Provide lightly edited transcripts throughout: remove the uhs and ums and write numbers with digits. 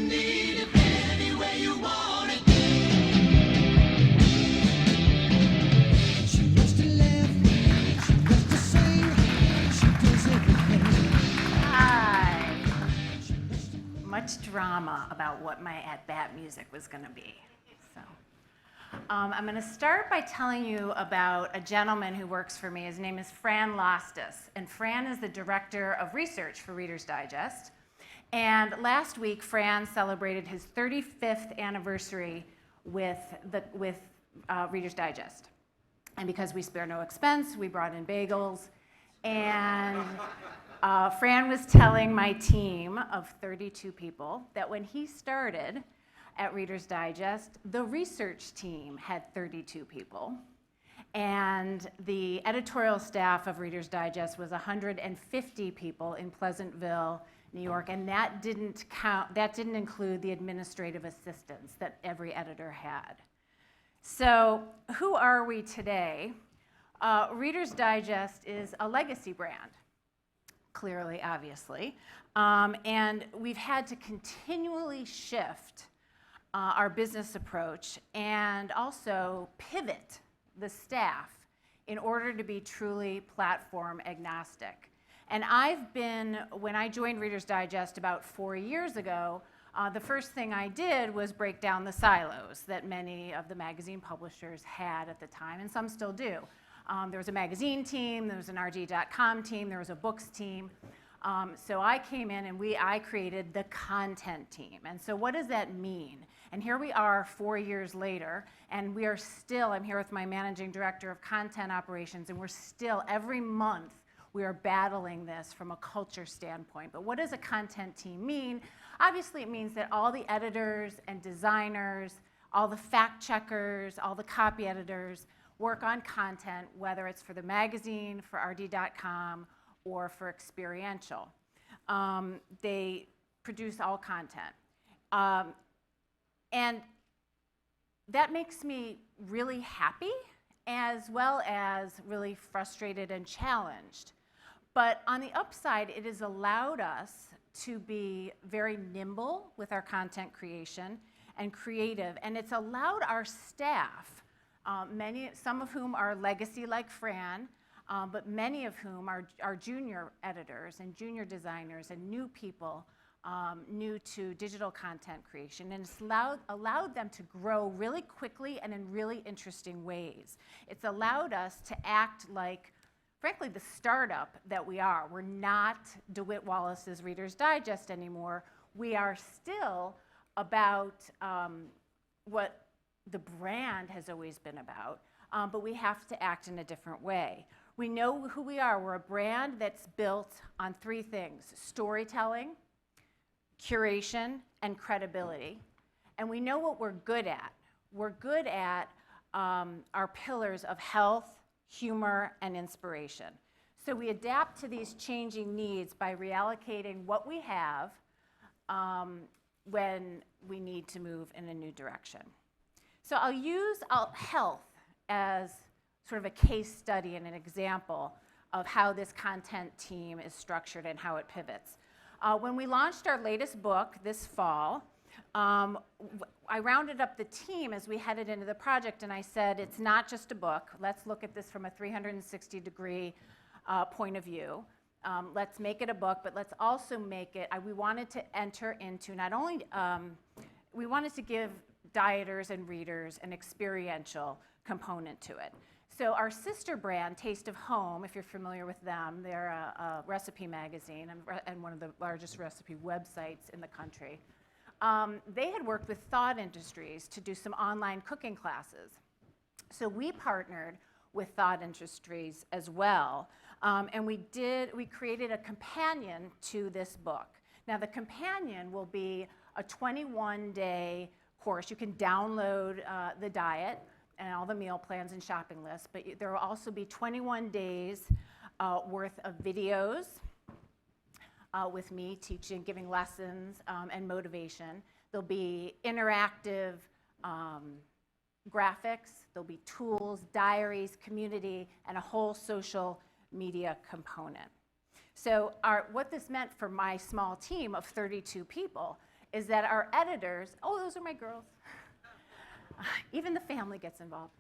need it any way you want it. She loves to laugh, she loves to sing, she does everything. Hi. Much drama about what my at-bat music was going to be. So, I'm going to start by telling you about a gentleman who works for me. His name is Fran Lostis, and Fran is the director of research for Reader's Digest. And last week, Fran celebrated his 35th anniversary with Reader's Digest. And because we spare no expense, we brought in bagels. And Fran was telling my team of 32 people that when he started at Reader's Digest, the research team had 32 people. And the editorial staff of Reader's Digest was 150 people in Pleasantville, New York, and that didn't include the administrative assistants that every editor had. So who are we today? Reader's Digest is a legacy brand, clearly, obviously, and we've had to continually shift our business approach and also pivot the staff in order to be truly platform agnostic. And when I joined Reader's Digest about 4 years ago, the first thing I did was break down the silos that many of the magazine publishers had at the time, and some still do. There was a magazine team, there was an RD.com team, there was a books team. So I came in and I created the content team. And so what does that mean? And here we are 4 years later, and we are still, I'm here with my managing director of content operations, and we're still, every month, we are battling this from a culture standpoint. But what does a content team mean? Obviously, it means that all the editors and designers, all the fact checkers, all the copy editors work on content, whether it's for the magazine, for RD.com, or for experiential. They produce all content. And that makes me really happy, as well as really frustrated and challenged. But on the upside, it has allowed us to be very nimble with our content creation and creative, and it's allowed our staff, some of whom are legacy like Fran, but many of whom are junior editors and junior designers and new people new to digital content creation, and it's allowed them to grow really quickly and in really interesting ways. It's allowed us to act like, frankly, the startup that we are. We're not DeWitt Wallace's Reader's Digest anymore. We are still about what the brand has always been about, but we have to act in a different way. We know who we are. We're a brand that's built on three things: storytelling, curation, and credibility. And we know what we're good at. We're good at our pillars of health, humor, and inspiration. So we adapt to these changing needs by reallocating what we have when we need to move in a new direction. So I'll use health as sort of a case study and an example of how this content team is structured and how it pivots. When we launched our latest book this fall, I rounded up the team as we headed into the project, and I said, it's not just a book. Let's look at this from a 360-degree point of view. Let's make it a book, but let's also make it, we wanted to enter into not only, we wanted to give dieters and readers an experiential component to it. So our sister brand, Taste of Home, if you're familiar with them, they're a recipe magazine and one of the largest recipe websites in the country. They had worked with Thought Industries to do some online cooking classes. So we partnered with Thought Industries as well, and we created a companion to this book. Now the companion will be a 21-day course. You can download the diet and all the meal plans and shopping lists, but there will also be 21 days worth of videos with me teaching, giving lessons and motivation. There'll be interactive graphics, there'll be tools, diaries, community, and a whole social media component. So what this meant for my small team of 32 people is that our editors, oh, those are my girls. Even the family gets involved.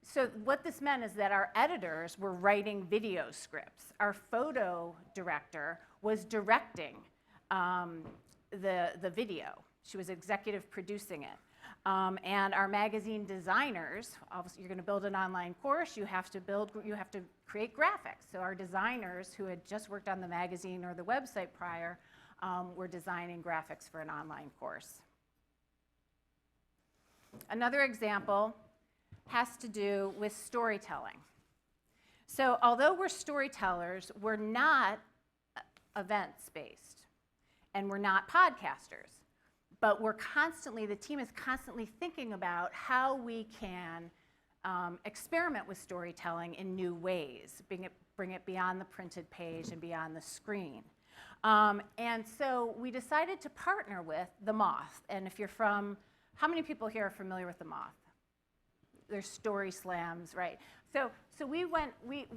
So what this meant is that our editors were writing video scripts. Our photo director was directing the video. She was executive producing it. And our magazine designers, obviously you're going to build an online course, you have to create graphics. So our designers who had just worked on the magazine or the website prior were designing graphics for an online course. Another example has to do with storytelling. So although we're storytellers, we're not events-based, and we're not podcasters. But the team is constantly thinking about how we can experiment with storytelling in new ways, bring it beyond the printed page and beyond the screen. And so we decided to partner with The Moth. And if you're how many people here are familiar with The Moth? There's story slams, right? So we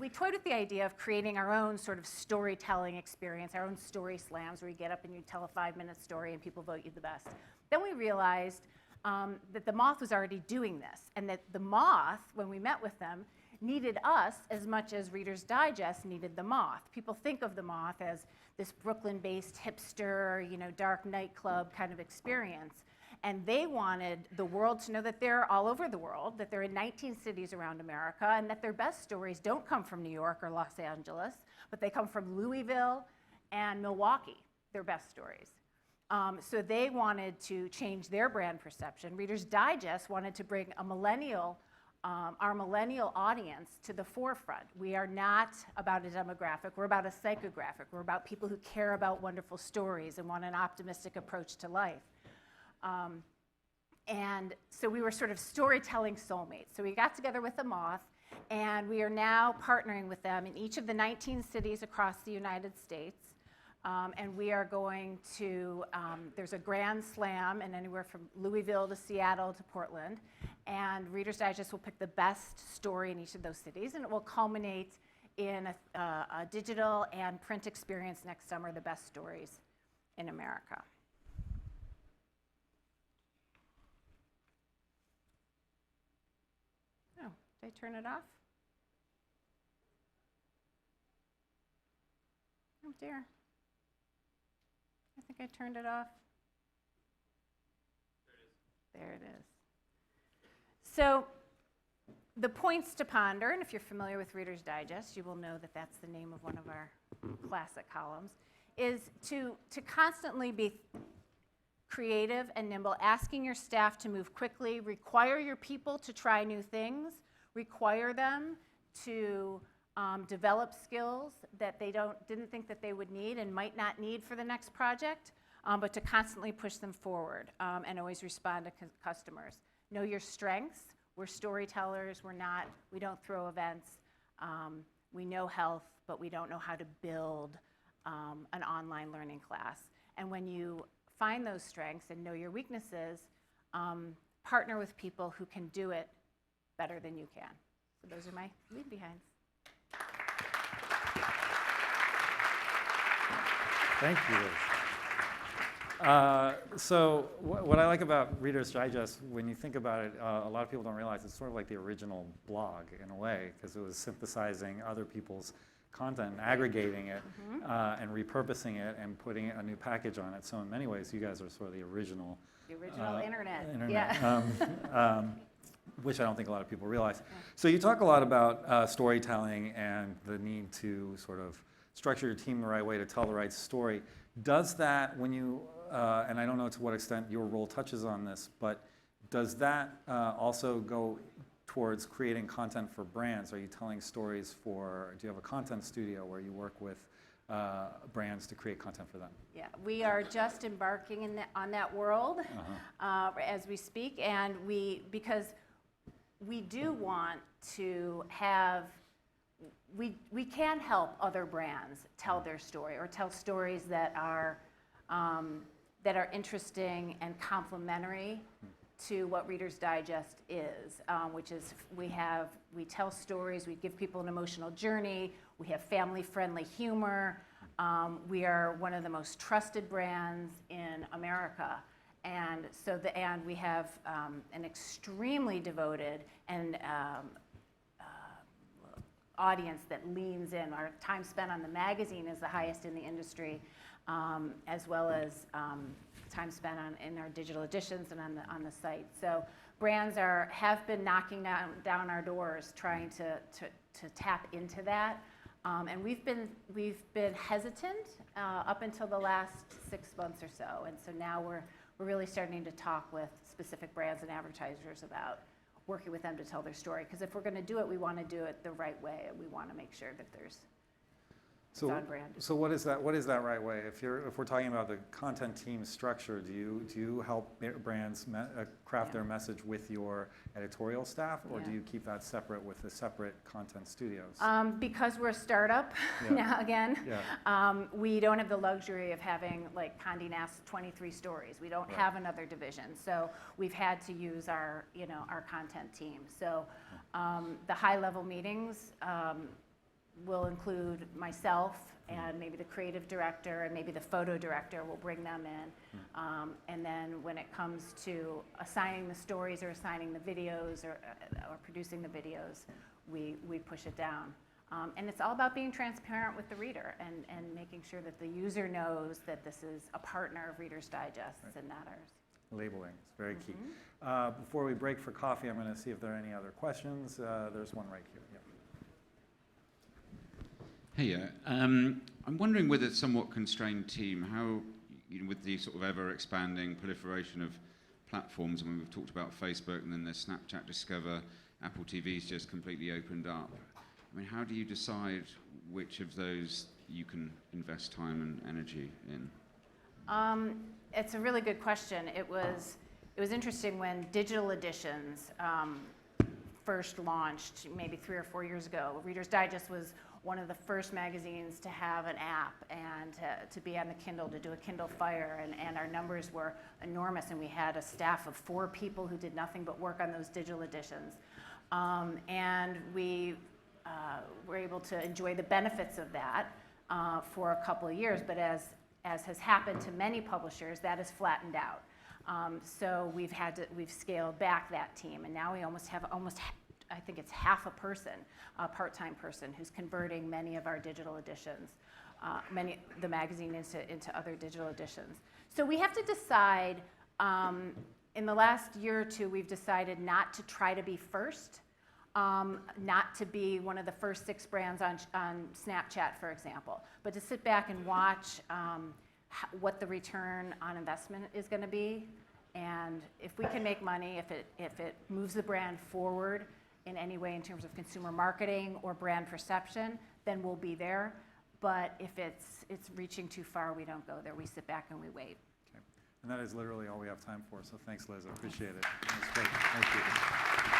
toyed with the idea of creating our own sort of storytelling experience, our own story slams, where you get up and you tell a 5-minute story and people vote you the best. Then we realized that The Moth was already doing this, and that The Moth, when we met with them, needed us as much as Reader's Digest needed The Moth. People think of The Moth as this Brooklyn-based hipster, dark nightclub kind of experience. And they wanted the world to know that they're all over the world, that they're in 19 cities around America, and that their best stories don't come from New York or Los Angeles, but they come from Louisville and Milwaukee, their best stories. So they wanted to change their brand perception. Reader's Digest wanted to bring our millennial audience to the forefront. We are not about a demographic, we're about a psychographic. We're about people who care about wonderful stories and want an optimistic approach to life. And so we were sort of storytelling soulmates. So we got together with The Moth, and we are now partnering with them in each of the 19 cities across the United States. And we are going to, there's a grand slam in anywhere from Louisville to Seattle to Portland. And Reader's Digest will pick the best story in each of those cities, and it will culminate in a digital and print experience next summer, the best stories in America. Oh, did I turn it off? Oh dear. I think I turned it off. There it is. So the points to ponder, and if you're familiar with Reader's Digest, you will know that that's the name of one of our classic columns, is to constantly be creative and nimble, asking your staff to move quickly, require your people to try new things, require them to develop skills that they didn't think that they would need and might not need for the next project, but to constantly push them forward and always respond to customers. Know your strengths. We're storytellers. We don't throw events. We know health, but we don't know how to build an online learning class. And when you find those strengths and know your weaknesses, partner with people who can do it better than you can. So those are my leave behinds. Thank you. So what I like about Reader's Digest, when you think about it, a lot of people don't realize it's sort of like the original blog in a way, because it was synthesizing other people's content, and aggregating it, and repurposing it, and putting a new package on it. So in many ways, you guys are sort of the original Internet. Yeah. Which I don't think a lot of people realize. Yeah. So you talk a lot about storytelling and the need to sort of structure your team the right way to tell the right story. Does that, when you, and I don't know to what extent your role touches on this, but does that also go towards creating content for brands? Are you telling stories do you have a content studio where you work with brands to create content for them? Yeah, we are just embarking on that world as we speak, and because we do want to have, we can help other brands tell their story, or tell stories that are interesting and complementary to what Reader's Digest is, which is we tell stories, we give people an emotional journey, we have family-friendly humor, We are one of the most trusted brands in America. And and we have an extremely devoted and audience that leans in. Our time spent on the magazine is the highest in the industry, as well as time spent in our digital editions and on the site. So brands have been knocking down our doors, trying to tap into that. And we've been hesitant up until the last 6 months or so, and so now we're really starting to talk with specific brands and advertisers about working with them to tell their story. Because if we're going to do it, we want to do it the right way, and we want to make sure that it's on brand. So what is that? What is that right way? If we're talking about the content team structure, do you help brands craft their message with your editorial staff, or do you keep that separate with the separate content studios? Because we're a startup now again, we don't have the luxury of having like Condé Nast 23 stories. We don't have another division, so we've had to use our content team. So the high level meetings will include myself and maybe the creative director and maybe the photo director. Will bring them in, and then when it comes to assigning the stories or assigning the videos or producing the videos, we push it down. And it's all about being transparent with the reader and making sure that the user knows that this is a partner of Reader's Digest and not ours. Labeling is very key. Before we break for coffee, I'm going to see if there are any other questions. There's one right here. Hey, I'm wondering with a somewhat constrained team, how, with the sort of ever-expanding proliferation of platforms, I mean, we've talked about Facebook, and then there's Snapchat, Discover, Apple TV's just completely opened up. I mean, how do you decide which of those you can invest time and energy in? It's a really good question. It was interesting when digital editions first launched, maybe 3 or 4 years ago. Reader's Digest was one of the first magazines to have an app and to be on the Kindle, to do a Kindle Fire, and our numbers were enormous, and we had a staff of 4 people who did nothing but work on those digital editions. And we were able to enjoy the benefits of that for a couple of years, but as has happened to many publishers, that has flattened out. So we've scaled back that team, and now we I think it's half a person, a part-time person, who's converting many of our digital editions, the magazine into other digital editions. So we have to decide, in the last year or two, we've decided not to try to be first, not to be one of the first 6 brands on Snapchat, for example, but to sit back and watch what the return on investment is going to be. And if we can make money, if it moves the brand forward in any way in terms of consumer marketing or brand perception, then we'll be there. But if it's reaching too far, we don't go there. We sit back and we wait. Okay. And that is literally all we have time for, so thanks, Liz. I appreciate it. That was great. Thank you.